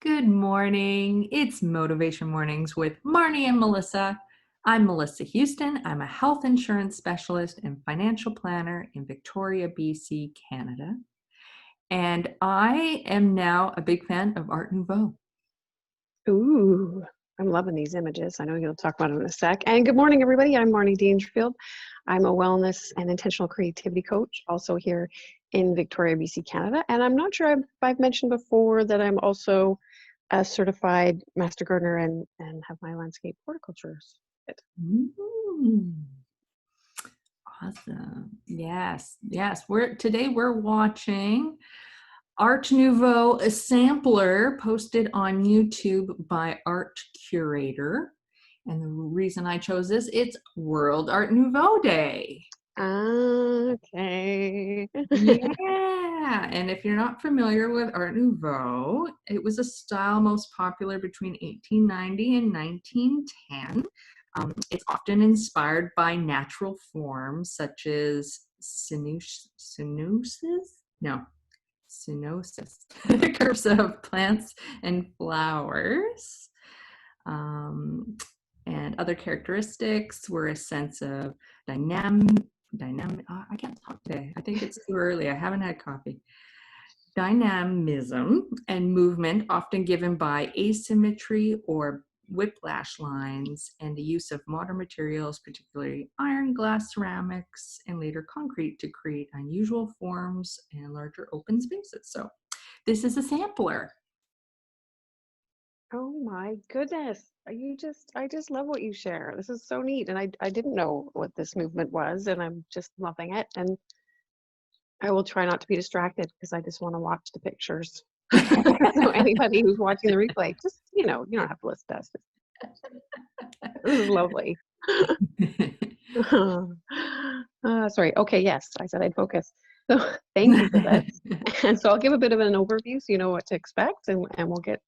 Good morning. It's Motivation Mornings with Marnie and Melissa. I'm Melissa Houston. I'm a health insurance specialist and financial planner in Victoria, BC, Canada. And I am now a big fan of Art Nouveau. Ooh, I'm loving these images. I know you'll talk about it in a sec. And good morning, everybody. I'm Marnie Dangerfield. I'm a wellness and intentional creativity coach, also here in Victoria, BC, Canada. And I'm not sure if I've mentioned before that I'm also a certified master gardener and have my landscape horticulture certificate. Awesome. Yes. Today we're watching Art Nouveau, a sampler posted on YouTube by Art Curator. And the reason I chose this, it's World Art Nouveau Day. Okay. Yeah, and if you're not familiar with Art Nouveau, it was a style most popular between 1890 and 1910. It's often inspired by natural forms such as cynosis, curves of plants and flowers. And other characteristics were a sense of dynamic. I can't talk today. I think it's too early. I haven't had coffee. Dynamism and movement, often given by asymmetry or whiplash lines, and the use of modern materials, particularly iron, glass, ceramics, and later concrete, to create unusual forms and larger open spaces. So this is a sampler. Oh my goodness. I just love what you share. This is so neat. And I didn't know what this movement was, and I'm just loving it. And I will try not to be distracted because I just want to watch the pictures. So anybody who's watching the replay, just, you don't have to listen to us. This is lovely. Sorry. Okay, yes, I said I'd focus. So thank you for this. And so I'll give a bit of an overview so you know what to expect, and we'll get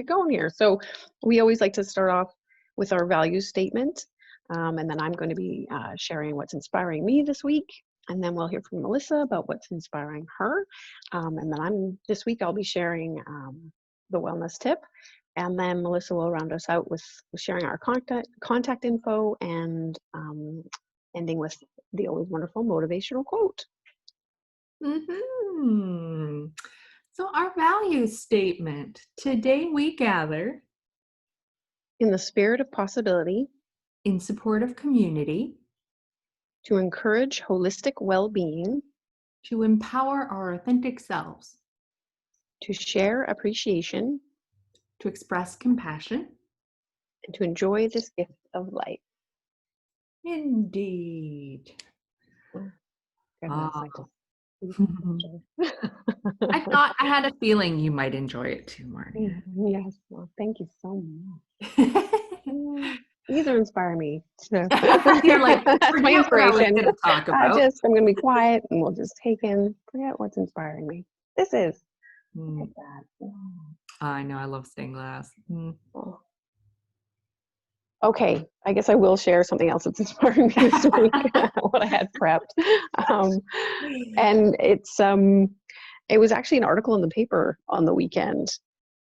going here. So we always like to start off with our value statement, and then I'm going to be sharing what's inspiring me this week, and then we'll hear from Melissa about what's inspiring her, and then this week I'll be sharing the wellness tip, and then Melissa will round us out with sharing our contact info, and ending with the always wonderful motivational quote. Mm-hmm. So our value statement, today we gather in the spirit of possibility, in support of community, to encourage holistic well-being, to empower our authentic selves, to share appreciation, to express compassion, and to enjoy this gift of life. Indeed. Goodness, I thought I had a feeling you might enjoy it too, Marnie. Yes, well, thank you so much. These are inspiring me. So. You're like, that's my inspiration. What I was talk about. I'm going to be quiet, and we'll just forget what's inspiring me. This is. Look at that. I know, I love stained glass. Oh. Okay, I guess I will share something else that's inspiring me this week. What I had prepped, and it was actually an article in the paper on the weekend,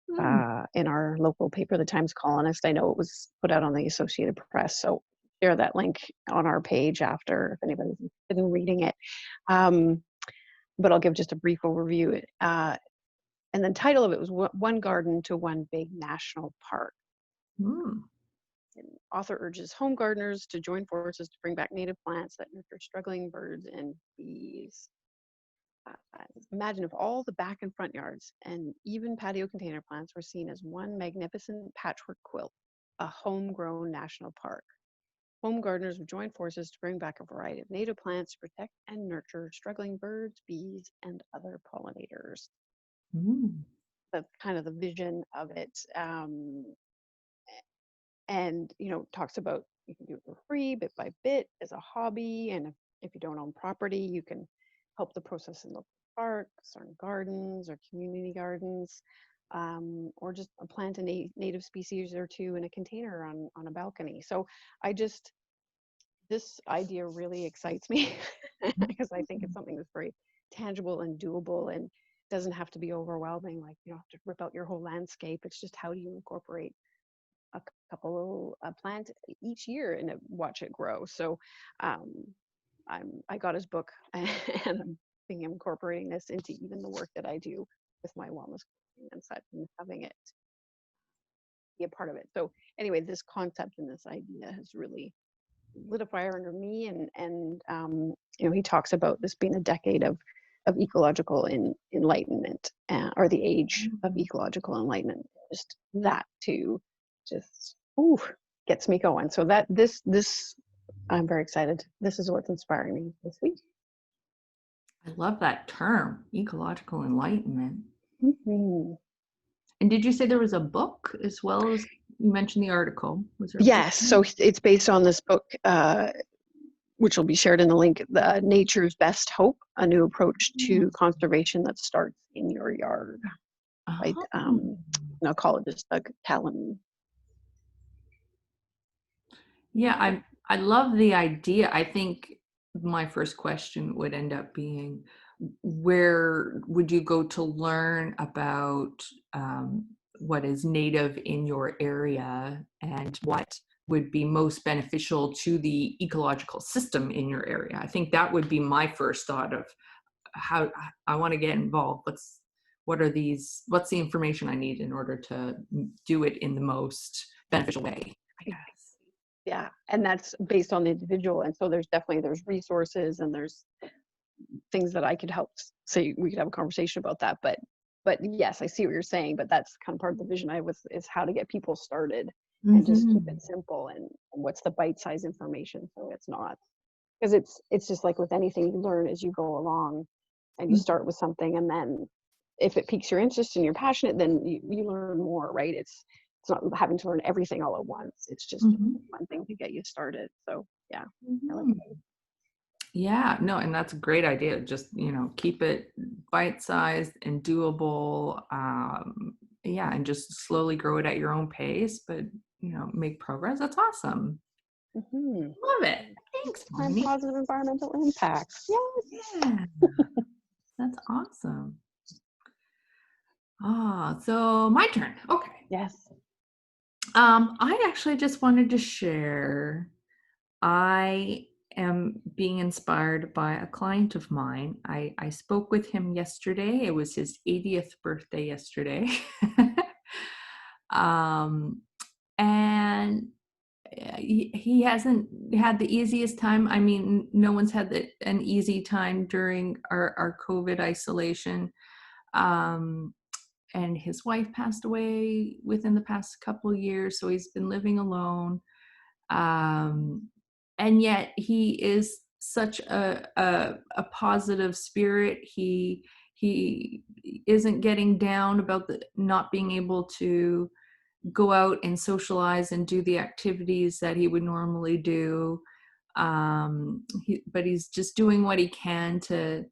in our local paper, the Times Colonist. I know it was put out on the Associated Press, so share that link on our page after if anybody's interested in reading it. But I'll give just a brief overview. And the title of it was "One Garden to One Big National Park." The author urges home gardeners to join forces to bring back native plants that nurture struggling birds and bees. Imagine if all the back and front yards and even patio container plants were seen as one magnificent patchwork quilt, a homegrown national park. Home gardeners would join forces to bring back a variety of native plants to protect and nurture struggling birds, bees, and other pollinators. That's kind of the vision of it. And talks about you can do it for free, bit by bit, as a hobby, and if you don't own property, you can help the process in local parks or in gardens or community gardens, or just plant a native species or two in a container on a balcony. So this idea really excites me because I think it's something that's very tangible and doable, and doesn't have to be overwhelming. Like you don't have to rip out your whole landscape. It's just how do you incorporate a couple plant each year and watch it grow. So I got his book and I'm thinking of incorporating this into even the work that I do with my wellness and such, and having it be a part of it. So anyway, this concept and this idea has really lit a fire under me, and he talks about this being a decade of ecological enlightenment, or the age of ecological enlightenment. Just that too, just gets me going. So that this I'm very excited. This is what's inspiring me this week. I love that term, ecological enlightenment. Mm-hmm. And did you say there was a book as well as you mentioned the article? Was there? Yes. So it's based on this book, which will be shared in the link, Nature's Best Hope, a new approach to conservation that starts in your yard, by an ecologist, Doug Talon. Yeah, I love the idea. I think my first question would end up being, where would you go to learn about what is native in your area and what would be most beneficial to the ecological system in your area? I think that would be my first thought of how I want to get involved. What's the information I need in order to do it in the most beneficial way, I guess. Yeah, and that's based on the individual. And so there's resources and there's things that I could help say. We could have a conversation about that. But yes, I see what you're saying. But that's kind of part of the vision is how to get people started and just keep it simple. And what's the bite-sized information, so it's not, because it's just like with anything, you learn as you go along, and you start with something, and then if it piques your interest and you're passionate, then you learn more, right? It's not having to learn everything all at once. It's just one thing to get you started. So yeah, I like it. Yeah, no, and that's a great idea. Just, keep it bite-sized and doable. Yeah, and just slowly grow it at your own pace, but, make progress. That's awesome. Love it. Thanks, Marnie. Positive environmental impacts. Yeah, that's awesome. So my turn. Okay. Yes. I actually just wanted to share, I am being inspired by a client of mine. I spoke with him yesterday. It was his 80th birthday yesterday. And he hasn't had the easiest time. I mean, no one's had an easy time during our COVID isolation. And his wife passed away within the past couple of years, so he's been living alone. And yet he is such a positive spirit. He isn't getting down about the not being able to go out and socialize and do the activities that he would normally do. But he's just doing what he can to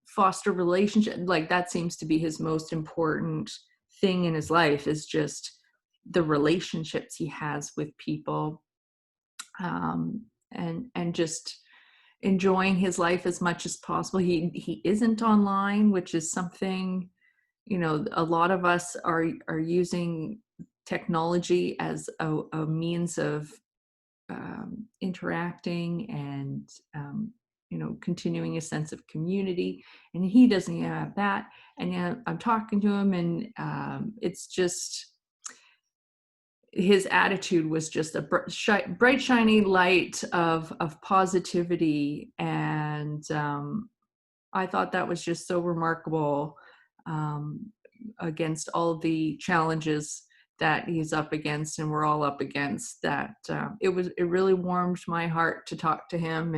foster relationship. Like, that seems to be his most important thing in his life, is just the relationships he has with people, and just enjoying his life as much as possible. He isn't online, which is something, a lot of us are using technology as a means of interacting and continuing a sense of community, and he doesn't have that. And I'm talking to him, and it's just, his attitude was just a bright shiny light of positivity, and I thought that was just so remarkable, against all of the challenges that he's up against and we're all up against, that it really warmed my heart to talk to him,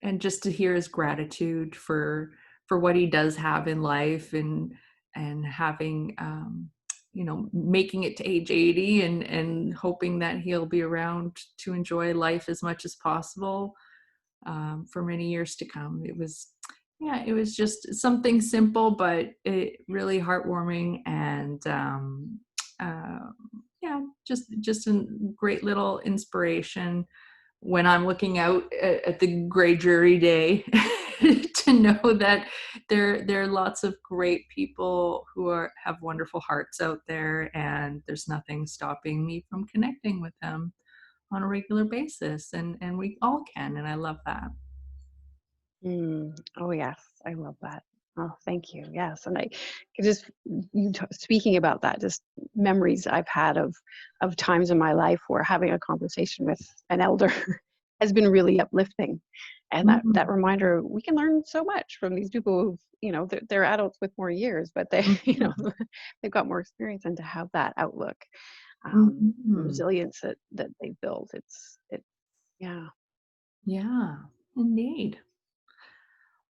and just to hear his gratitude for what he does have in life, and having making it to age 80, and hoping that he'll be around to enjoy life as much as possible for many years to come. It was just something simple, but it really heartwarming, and just a great little inspiration when I'm looking out at the gray, dreary day to know that there are lots of great people who have wonderful hearts out there, and there's nothing stopping me from connecting with them on a regular basis, and we all can, and I love that. Oh yes, I love that. Oh, thank you. Yes, and I could just speaking about that, just memories I've had of times in my life where having a conversation with an elder has been really uplifting, and that Mhm. reminder we can learn so much from these people who they're adults with more years, but they Mhm. they've got more experience, and to have that outlook, the Mhm. resilience that they built, it yeah. Yeah, indeed.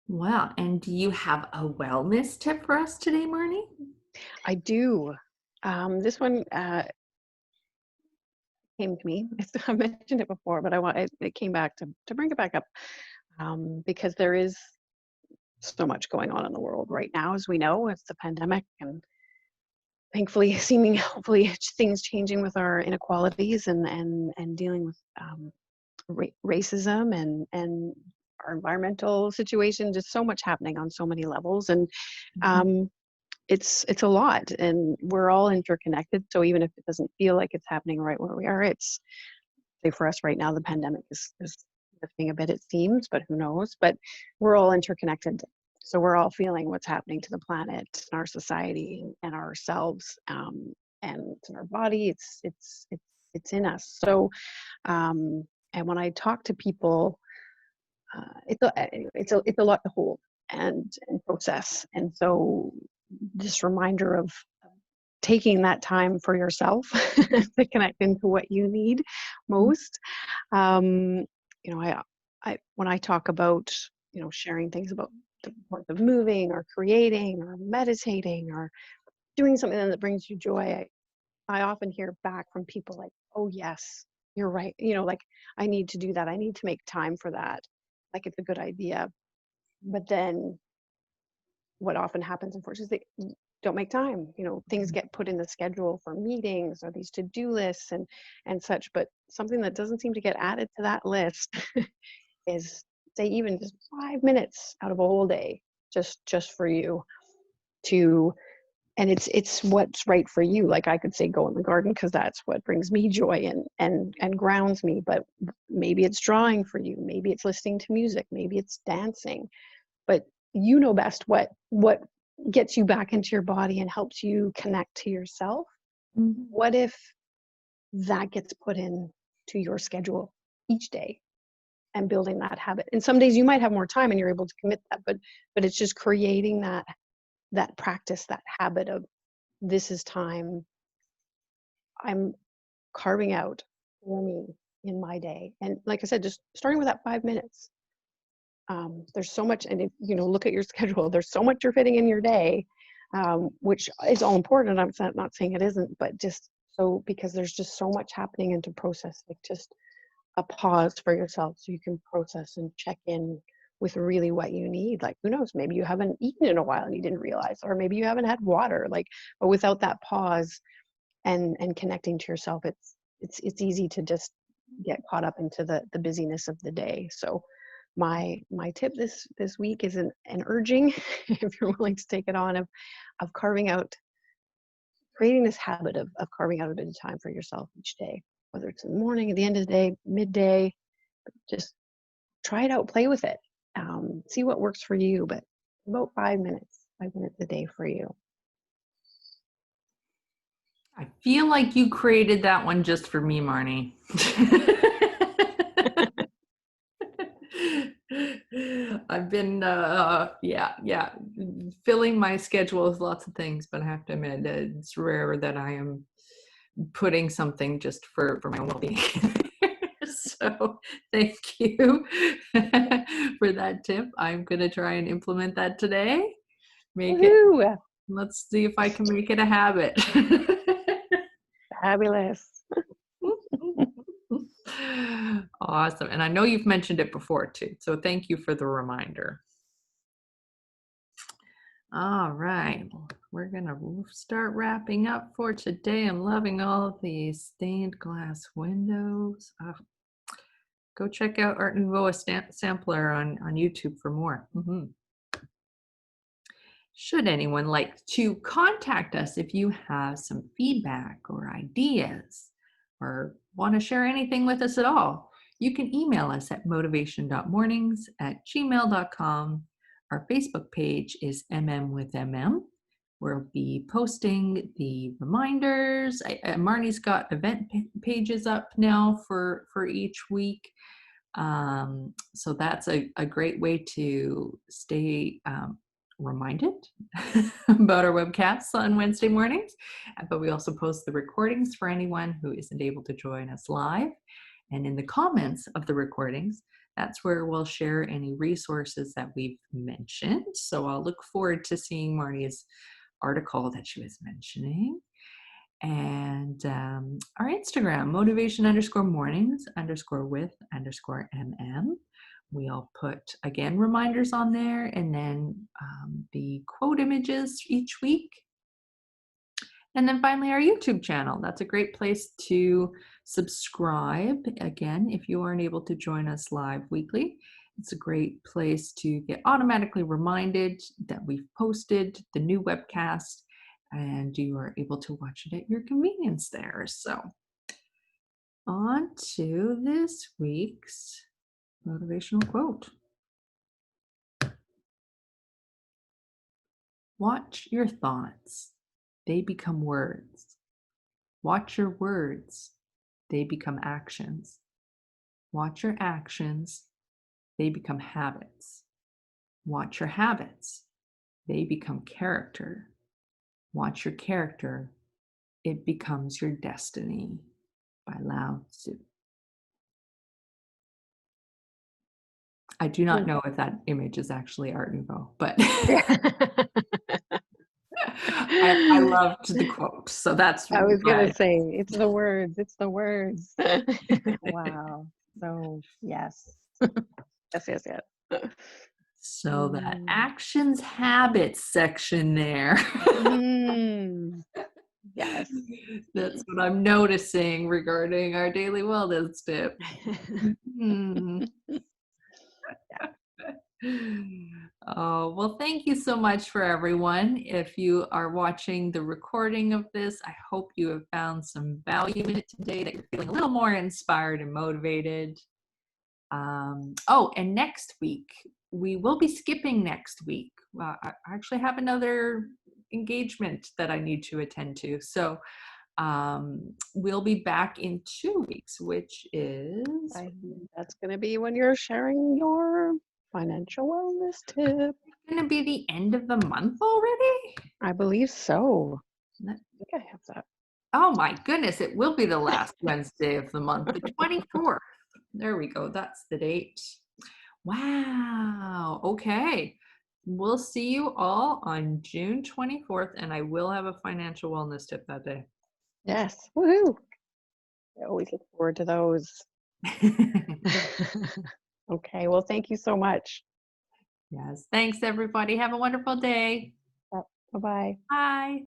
Wow. And do you have a wellness tip for us today, Marnie? I do. This one came to me. I mentioned it before, but it came back to bring it back up, because there is so much going on in the world right now, as we know. It's the pandemic, and thankfully, hopefully, things changing with our inequalities and dealing with racism and our environmental situation. Just so much happening on so many levels, and Mhm. um, it's a lot, and we're all interconnected. So even if it doesn't feel like it's happening right where we are, it's say for us right now, the pandemic is lifting a bit, it seems, but who knows? But we're all interconnected. So we're all feeling what's happening to the planet and our society and ourselves, and it's in our body. It's in us. So and when I talk to people, it's a lot to hold and process. And so this reminder of taking that time for yourself to connect into what you need most. Um, I when I talk about sharing things about the importance of moving or creating or meditating or doing something that brings you joy, I often hear back from people like, "Oh yes, you're right. Like I need to do that. I need to make time for that. Like it's a good idea." But then what often happens, unfortunately, is they don't make time. Things get put in the schedule for meetings or these to-do lists and such. But something that doesn't seem to get added to that list is, say, even just 5 minutes out of a whole day, just for you to. And it's what's right for you. Like I could say, go in the garden because that's what brings me joy and grounds me. But maybe it's drawing for you. Maybe it's listening to music. Maybe it's dancing, but you know best what gets you back into your body and helps you connect to yourself. Mhm. What if that gets put in to your schedule each day and building that habit? And some days you might have more time and you're able to commit that, but it's just creating that practice, that habit of, this is time I'm carving out for me in my day. And like I said, just starting with that 5 minutes. There's so much, and if look at your schedule, there's so much you're fitting in your day, which is all important. I'm not saying it isn't, but just so, because there's just so much happening into process, like just a pause for yourself so you can process and check in with really what you need. Like, who knows, maybe you haven't eaten in a while and you didn't realize, or maybe you haven't had water, like, but without that pause and connecting to yourself, it's easy to just get caught up into the busyness of the day. So my tip this week is an urging, if you're willing to take it on, of creating this habit of carving out a bit of time for yourself each day, whether it's in the morning, at the end of the day, midday. Just try it out, play with it, see what works for you. But about 5 minutes a day for you. I feel like you created that one just for me, Marnie. I've been, yeah, filling my schedule with lots of things, but I have to admit it's rare that I am putting something just for my own well-being. So thank you for that tip. I'm going to try and implement that today. Make it, Woohoo! let's see if I can make it a habit. Fabulous. Awesome. And I know you've mentioned it before too. So thank you for the reminder. All right. Well, we're going to start wrapping up for today. I'm loving all of these stained glass windows. Oh, go check out Art Nouveau Sampler on YouTube for more. Should anyone like to contact us if you have some feedback or ideas or want to share anything with us at all, you can email us at motivation.mornings@gmail.com. Our Facebook page is with We'll be posting the reminders. Marnie's got event pages up now for each week. So that's a great way to stay reminded about our webcasts on Wednesday mornings. But we also post the recordings for anyone who isn't able to join us live. And in the comments of the recordings, that's where we'll share any resources that we've mentioned. So I'll look forward to seeing Marnie's article that she was mentioning. And our Instagram, motivation_mornings_with_mm. We'll put, again, reminders on there, and then the quote images each week. And then finally, our YouTube channel. That's a great place to subscribe. Again, if you aren't able to join us live weekly, it's a great place to get automatically reminded that we've posted the new webcast, and you are able to watch it at your convenience there. So on to this week's motivational quote. Watch your thoughts. They become words. Watch your words. They become actions. Watch your actions. They become habits. Watch your habits. They become character. Watch your character. It becomes your destiny. By Lao Tzu. I do not know if that image is actually Art Nouveau, but I loved the quote. So that's I was going to say, it's the words. It's the words. Wow. So, yes. Yes. So that actions habits section there. Yes. That's what I'm noticing regarding our daily wellness tip. Oh, well, thank you so much for everyone. If you are watching the recording of this, I hope you have found some value in it today, that you're feeling a little more inspired and motivated. And next week, we will be skipping next week. I actually have another engagement that I need to attend to. So we'll be back in 2 weeks, which is... That's going to be when you're sharing your financial wellness tip. Going to be the end of the month already? I believe so. I think I have that. Oh my goodness, it will be the last Wednesday of the month, the 24th. There we go. That's the date. Wow. Okay. We'll see you all on June 24th, and I will have a financial wellness tip that day. Yes. Woohoo. I always look forward to those. Okay. Well, thank you so much. Yes. Thanks, everybody. Have a wonderful day. Bye-bye. Bye.